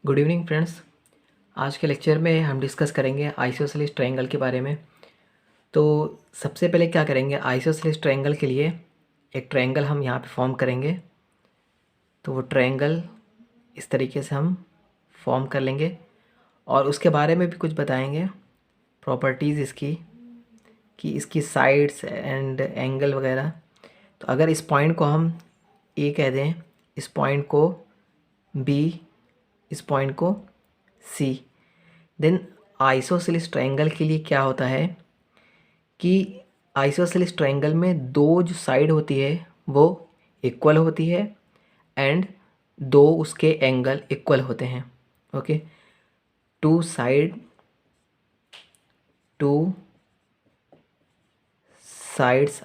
Good evening friends. आज के lecture में हम डिस्कस करेंगे आइसोसेलेस ट्रायंगल के बारे में। तो सबसे पहले क्या करेंगे, आइसोसेलेस ट्रायंगल के लिए एक ट्रायंगल हम यहाँ पे फॉर्म करेंगे। तो वो ट्रायंगल इस तरीके से हम फॉर्म कर लेंगे और उसके बारे में भी कुछ बताएंगे, प्रॉपर्टीज़ इसकी, कि इसकी साइड्स एंड एंगल वगैरह। तो अगर इस पॉइंट को हम ए कह दें, इस पॉइंट को बी, इस पॉइंट को सी, देन आइसोसेलेस ट्रायंगल के लिए क्या होता है कि आइसोसेलेस ट्रायंगल में दो जो साइड होती है वो इक्वल होती है एंड दो उसके एंगल इक्वल होते हैं। Okay, two sides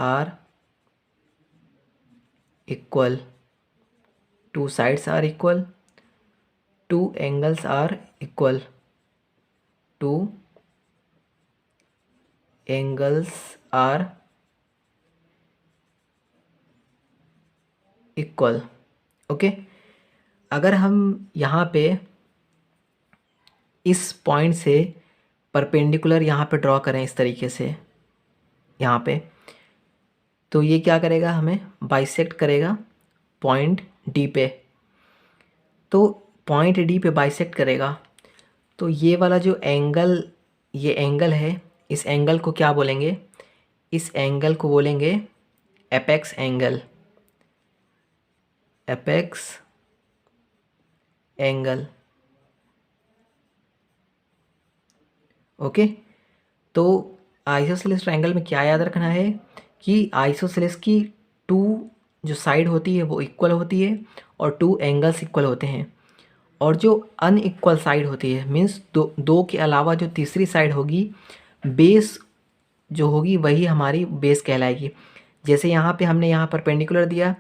are equal, two sides are equal, two angles are equal, two angles are equal. Okay, अगर हम यहाँ पे इस पॉइंट से परपेंडिकुलर यहाँ पे ड्रॉ करें इस तरीके से यहाँ पे, तो ये क्या करेगा, हमें बाइसेक्ट करेगा पॉइंट डी पे। तो पॉइंट डी पे बाइसेक्ट करेगा तो ये वाला जो एंगल, ये एंगल है, इस एंगल को क्या बोलेंगे, इस एंगल को बोलेंगे apex angle, apex angle. Okay, तो आइसोसेलेस ट्रायंगल में क्या याद रखना है कि आइसोसेलेस की टू जो साइड होती है वो इक्वल होती है और टू एंगल्स इक्वल होते हैं, और जो अनइक्वल साइड होती है मीन्स दो के अलावा जो तीसरी साइड होगी, बेस जो होगी वही हमारी बेस कहलाएगी। जैसे यहाँ पे हमने यहाँ परपेंडिकुलर दिया,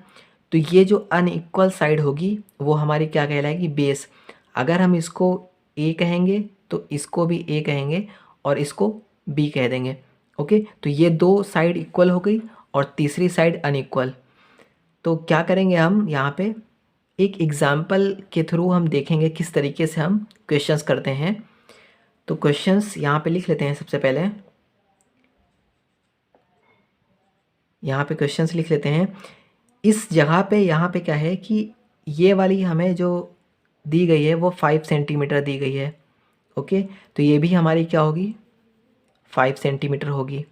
तो ये जो अनइक्वल साइड होगी वो हमारी क्या कहलाएगी, बेस। अगर हम इसको ए कहेंगे तो इसको भी ए कहेंगे और इसको बी कह देंगे। ओके, तो ये दो साइड इक्वल हो गई और तीसरी साइड अनइक्वल। तो क्या करेंगे, हम यहाँ पे एक एग्जाम्पल के थ्रू हम देखेंगे किस तरीके से हम क्वेश्चंस करते हैं। तो क्वेश्चंस यहाँ पे लिख लेते हैं। सबसे पहले यहाँ पे क्वेश्चंस लिख लेते हैं। इस जगह पे यहाँ पे क्या है कि ये वाली हमें जो दी गई है वो 5 सेंटीमीटर दी गई है। ओके, तो ये भी हमारी क्या होगी, 5 सेंटीमीटर होगी।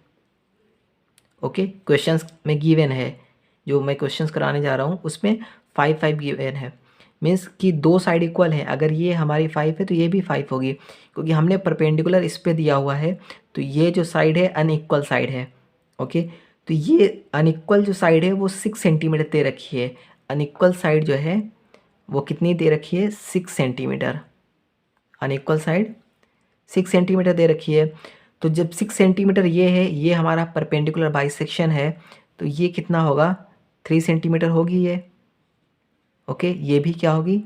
ओके, क्वेश्चंस में गिवन है, जो मैं क्वेश्चंस कराने जा रहा हूँ उसमें 5 गिवन है। मीन्स कि दो साइड इक्वल है, अगर ये हमारी 5 है तो ये भी 5 होगी, क्योंकि हमने परपेंडिकुलर इस पे दिया हुआ है। तो ये जो साइड है अनइक्वल साइड है। ओके, तो ये अनइक्वल जो साइड है वो 6 सेंटीमीटर दे रखी है। अनइक्वल साइड जो है वो कितनी दे रखी है, 6 सेंटीमीटर। अनइक्वल साइड 6 सेंटीमीटर दे रखी है। तो जब 6 सेंटीमीटर ये है, ये हमारा परपेंडिकुलर बाइसेक्शन है, तो ये कितना होगा, 3 सेंटीमीटर होगी ये। ओके, ये भी क्या होगी,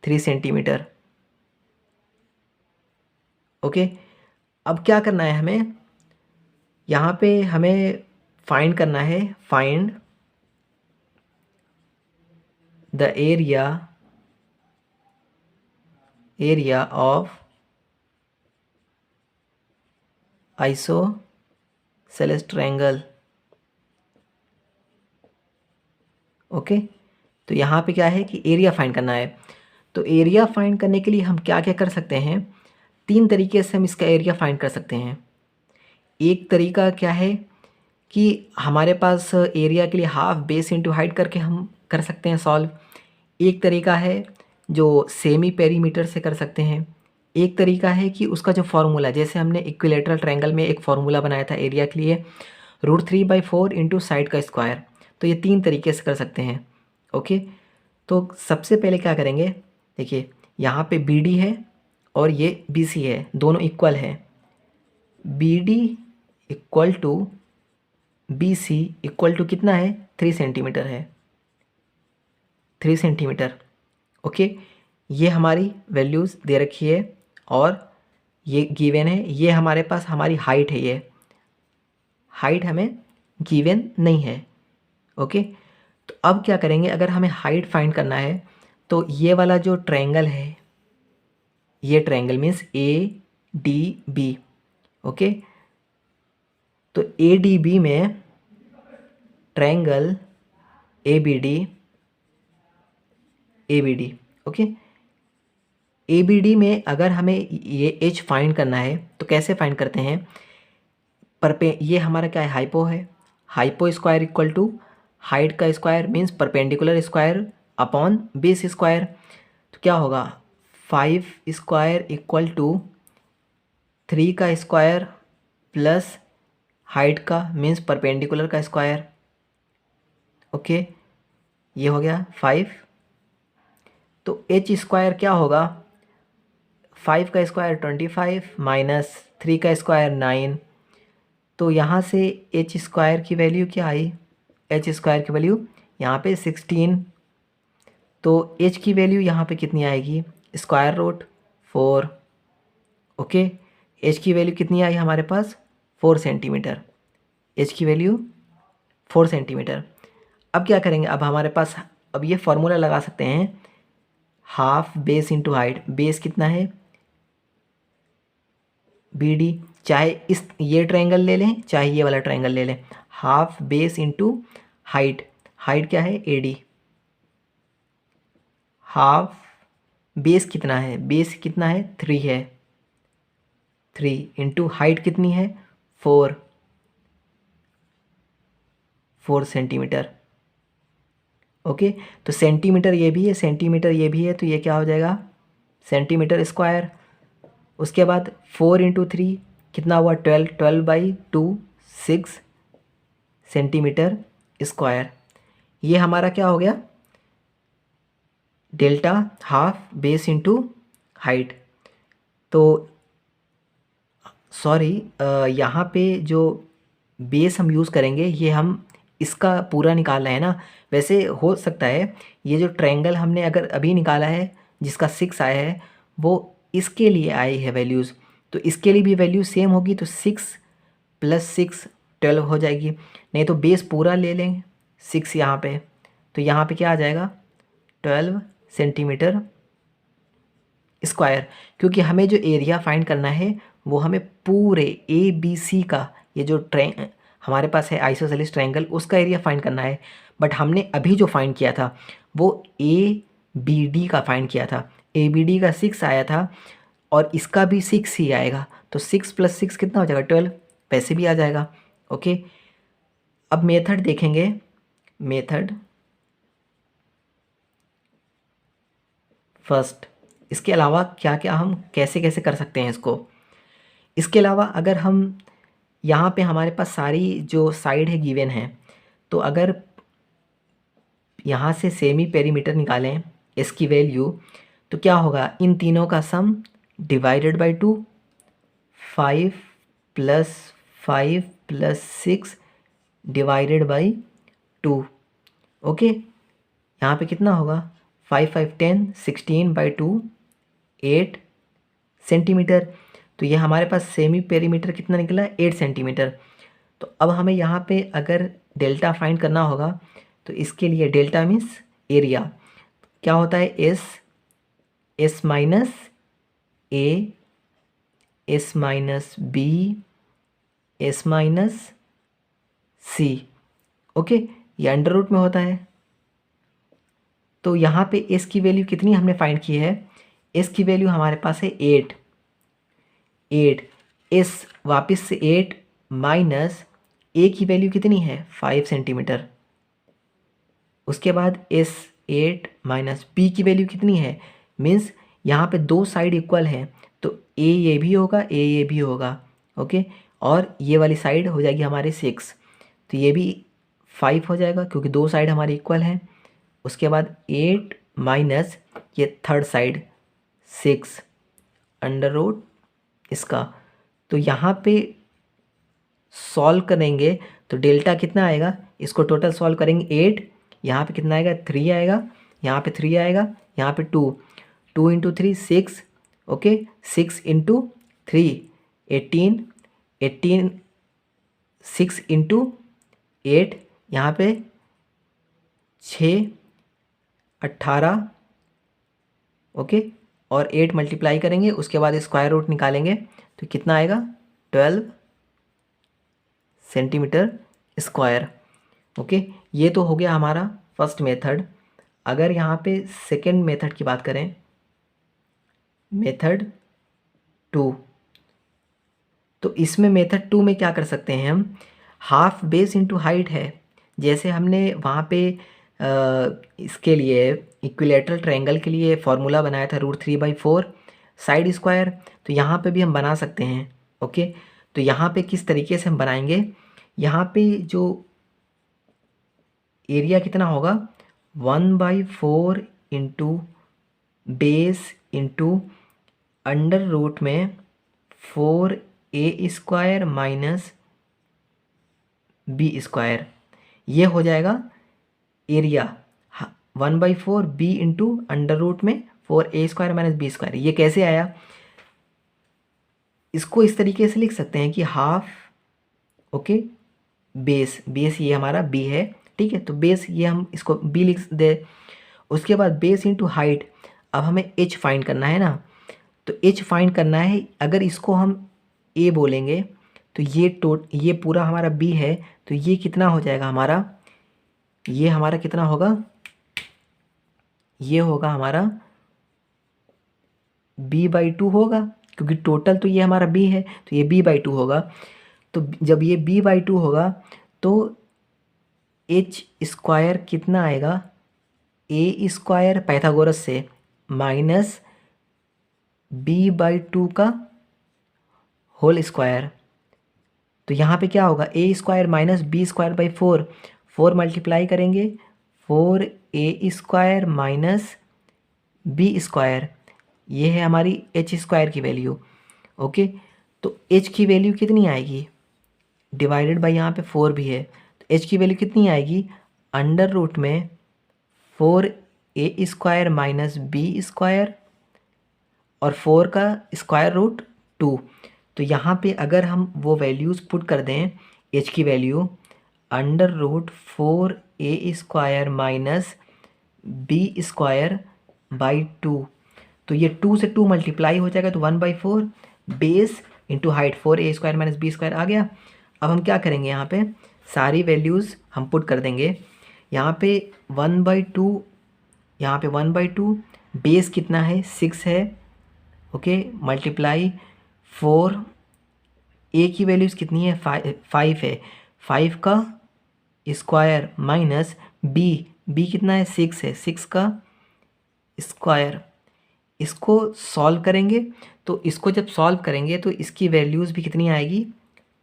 3 सेंटीमीटर। ओके, अब क्या करना है हमें, यहाँ पे हमें फाइंड करना है, find the area of isosceles triangle. Okay, तो यहाँ पे क्या है कि एरिया फाइंड करना है। तो एरिया फाइंड करने के लिए हम क्या क्या कर सकते हैं, 3 तरीके से हम इसका एरिया फाइंड कर सकते हैं। एक तरीका क्या है कि हमारे पास एरिया के लिए हाफ बेस इंटू हाइट करके हम कर सकते हैं सॉल्व। एक तरीका है जो सेमी पेरीमीटर से कर सकते हैं। एक तरीका है कि उसका जो फार्मूला, जैसे हमने इक्विलेटरल ट्रायंगल में एक फार्मूला बनाया था एरिया के लिए, √3/4 इंटू साइड का स्क्वायर। तो ये 3 तरीके से कर सकते हैं। ओके, तो सबसे पहले क्या करेंगे, देखिए यहाँ पे बी डी है और ये बी सी है, दोनों इक्वल है। B D equal to B C equal to कितना है, 3 सेंटीमीटर है, 3 सेंटीमीटर। ओके, ये हमारी वैल्यूज़ दे रखी है और ये गिवन है। ये हमारे पास हमारी हाइट है, ये हाइट हमें गिवन नहीं है। ओके, तो अब क्या करेंगे, अगर हमें हाइट फाइंड करना है तो ये वाला जो ट्रायंगल है, ये ट्रायंगल मीन्स ADB। ओके, तो ADB में ट्रायंगल ABD ओके, ABD में अगर हमें ये एच फाइंड करना है तो कैसे फाइंड करते हैं? ये हमारा क्या है? हाइपो है। Hypo square equal to height का square means perpendicular square upon base square. तो क्या होगा? 5 स्क्वायर इक्वल टू 3 का स्क्वायर प्लस हाइट का मीन्स परपेंडिकुलर का स्क्वायर। ओके, ये हो गया 5। तो एच स्क्वायर क्या होगा? 5 का स्क्वायर 25 माइनस 3 का स्क्वायर 9। तो यहाँ से एच स्क्वायर की वैल्यू क्या आई? एच स्क्वायर की वैल्यू यहाँ पे 16। तो एच की वैल्यू यहाँ पे कितनी आएगी? Square root 4। ओके, एच की वैल्यू कितनी आई हमारे पास? 4 सेंटीमीटर। एच की वैल्यू 4 सेंटीमीटर। अब क्या करेंगे? अब हमारे पास अब ये फॉर्मूला लगा सकते हैं, half base into height. Base कितना है? BD। चाहे ये ट्रायंगल ले लें चाहे ये वाला ट्रायंगल ले लें। Half base into height. Height क्या है? AD। हाफ बेस कितना है? बेस कितना है? 3 है। 3 इंटू हाइट कितनी है? 4 सेंटीमीटर। ओके, तो सेंटीमीटर ये भी है, सेंटीमीटर ये भी है, तो ये क्या हो जाएगा? Centimetre square. उसके बाद 4 इंटू 3 कितना हुआ? 12। 12/2 6 सेंटीमीटर स्क्वायर। ये हमारा क्या हो गया? Delta half base into height. तो सॉरी, यहाँ पे जो बेस हम यूज़ करेंगे ये हम इसका पूरा निकालना है ना। वैसे हो सकता है ये जो ट्रायंगल हमने अगर अभी निकाला है जिसका 6 आया है वो इसके लिए आई है वैल्यूज़, तो इसके लिए भी वैल्यू सेम होगी। तो 6 + 6 12 हो जाएगी। नहीं तो बेस पूरा ले लेंगे 6 यहाँ पे, तो यहाँ पे क्या आ जाएगा? 12 सेंटीमीटर स्क्वायर। क्योंकि हमें जो एरिया फाइंड करना है वो हमें पूरे ABC का, ये जो हमारे पास है आइसोसेलेस ट्रायंगल, उसका एरिया फाइंड करना है। बट हमने अभी जो फाइंड किया था वो ABD का फाइंड किया था। ABD का 6 आया था और इसका भी 6 ही आएगा। तो 6 + 6 कितना हो जाएगा? 12। पैसे भी आ जाएगा। ओके, अब मेथड देखेंगे। मेथड फर्स्ट, इसके अलावा क्या क्या हम कैसे कैसे कर सकते हैं इसको? इसके अलावा अगर हम यहाँ पे हमारे पास सारी जो साइड है गिवन है, तो अगर यहाँ से सेमी पेरीमीटर निकालें इसकी वैल्यू, तो क्या होगा? इन तीनों का सम divided by 2, 5 + 5 + 6 divided by 2। Okay, यहाँ पे कितना होगा? 5 5 10 16/2 8 सेंटीमीटर। तो ये हमारे पास सेमी पेरीमीटर कितना निकला? 8 सेंटीमीटर। तो अब हमें यहाँ पे अगर डेल्टा फाइंड करना होगा तो इसके लिए डेल्टा मीन्स एरिया क्या होता है? S minus A, S minus B, S minus C। Okay, ये अंडर रूट में होता है। तो यहाँ पे S की वैल्यू कितनी हमने फाइंड की है? S की वैल्यू हमारे पास है 8। S वापस से 8 माइनस A की वैल्यू कितनी है? 5 सेंटीमीटर। उसके बाद S 8 माइनस B की वैल्यू कितनी है? मीन्स यहाँ पे दो साइड इक्वल है, तो A ये भी होगा, A ये भी होगा। ओके, और ये वाली साइड हो जाएगी हमारे 6, तो ये भी 5 हो जाएगा क्योंकि दो साइड हमारे इक्वल हैं। उसके बाद 8 माइनस ये थर्ड साइड 6 अंडर रूट इसका। तो यहाँ पे सॉल्व करेंगे तो डेल्टा कितना आएगा? इसको टोटल सॉल्व करेंगे 8, यहाँ पे कितना आएगा? 3 आएगा, यहाँ पे 3 आएगा, यहाँ पे 2, 2 इंटू 3 6। ओके, 6 इंटू 3 18, 18 6 इंटू 8 यहाँ पे 6 18। ओके, और 8 मल्टीप्लाई करेंगे, उसके बाद स्क्वायर रूट निकालेंगे तो कितना आएगा 12 सेंटीमीटर स्क्वायर। ओके, ये तो हो गया हमारा फर्स्ट मेथड। अगर यहाँ पे सेकेंड मेथड की बात करें, मेथड 2, तो इसमें मेथड 2 में क्या कर सकते हैं हम, हाफ बेस इंटू हाइट है। जैसे हमने वहाँ पे इसके लिए इक्विलेटरल ट्रायंगल के लिए फॉर्मूला बनाया था √3/4 साइड स्क्वायर, तो यहाँ पे भी हम बना सकते हैं। ओके, तो यहाँ पे किस तरीके से हम बनाएंगे, यहाँ पे जो एरिया कितना होगा 1/4 into base into under root में 4a² माइनस b², ये हो जाएगा area 1/4 b into under root में 4a² माइनस b²। ये कैसे आया, इसको इस तरीके से लिख सकते हैं कि हाफ, ओके, बेस ये हमारा b है, ठीक है, तो बेस ये हम इसको b लिख दे। उसके बाद बेस इंटू हाइट, अब हमें h फाइंड करना है ना, तो h फाइंड करना है। अगर इसको हम a बोलेंगे तो ये पूरा हमारा b है, तो ये कितना हो जाएगा हमारा, ये हमारा कितना होगा, ये होगा हमारा b/2 होगा, क्योंकि टोटल तो ये हमारा b है, तो ये b/2 होगा। तो जब ये b/2 होगा तो h² कितना आएगा, a² पाइथागोरस से माइनस b/2 का होल स्क्वायर। तो यहाँ पे क्या होगा, a² माइनस b²/4, 4 मल्टीप्लाई करेंगे 4a² माइनस b², ये है हमारी h² की वैल्यू। ओके, तो h की वैल्यू कितनी आएगी, डिवाइडेड बाई यहाँ पे 4 भी है, तो h की वैल्यू कितनी आएगी, अंडर रूट में 4a² माइनस b² और 4 का स्क्वायर रूट 2। तो यहाँ पे अगर हम वो वैल्यूज़ पुट कर दें, h की value under root 4a² minus b²/2, तो ये 2 से 2 मल्टीप्लाई हो जाएगा, तो 1/4 base into height 4a² minus b² आ गया। अब हम क्या करेंगे, यहाँ पे सारी वैल्यूज़ हम पुट कर देंगे। यहाँ पे 1/2, यहाँ पे 1/2, बेस कितना है 6 है, ओके, मल्टीप्लाई 4, ए की वैल्यूज़ कितनी है 5 है, 5 का स्क्वायर माइनस बी कितना है 6 है, 6 का स्क्वायर। इसको सॉल्व करेंगे, तो इसको जब सॉल्व करेंगे तो इसकी वैल्यूज़ भी कितनी आएगी,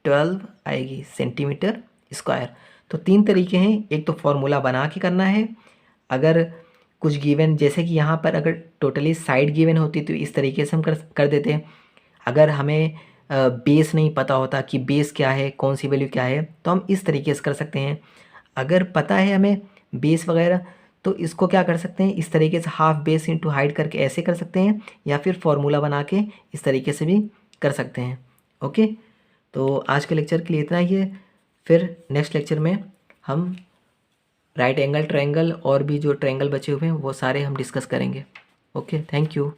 12 आएगी सेंटीमीटर स्क्वायर। तो 3 तरीके हैं, एक तो फॉर्मूला बना के करना है, अगर कुछ गिवन जैसे कि यहाँ पर अगर टोटली साइड गिवन होती तो इस तरीके से हम कर देते हैं। अगर हमें बेस नहीं पता होता कि बेस क्या है, कौन सी वैल्यू क्या है, तो हम इस तरीके से कर सकते हैं। अगर पता है हमें बेस वगैरह, तो इसको क्या कर सकते हैं, इस तरीके से हाफ बेस इंटू हाइट करके ऐसे कर सकते हैं, या फिर फॉर्मूला बना के इस तरीके से भी कर सकते हैं। ओके, तो आज के लेक्चर के लिए इतना ही है। फिर नेक्स्ट लेक्चर में हम राइट एंगल ट्रायंगल और भी जो ट्रायंगल बचे हुए हैं वो सारे हम डिस्कस करेंगे। Okay, thank you.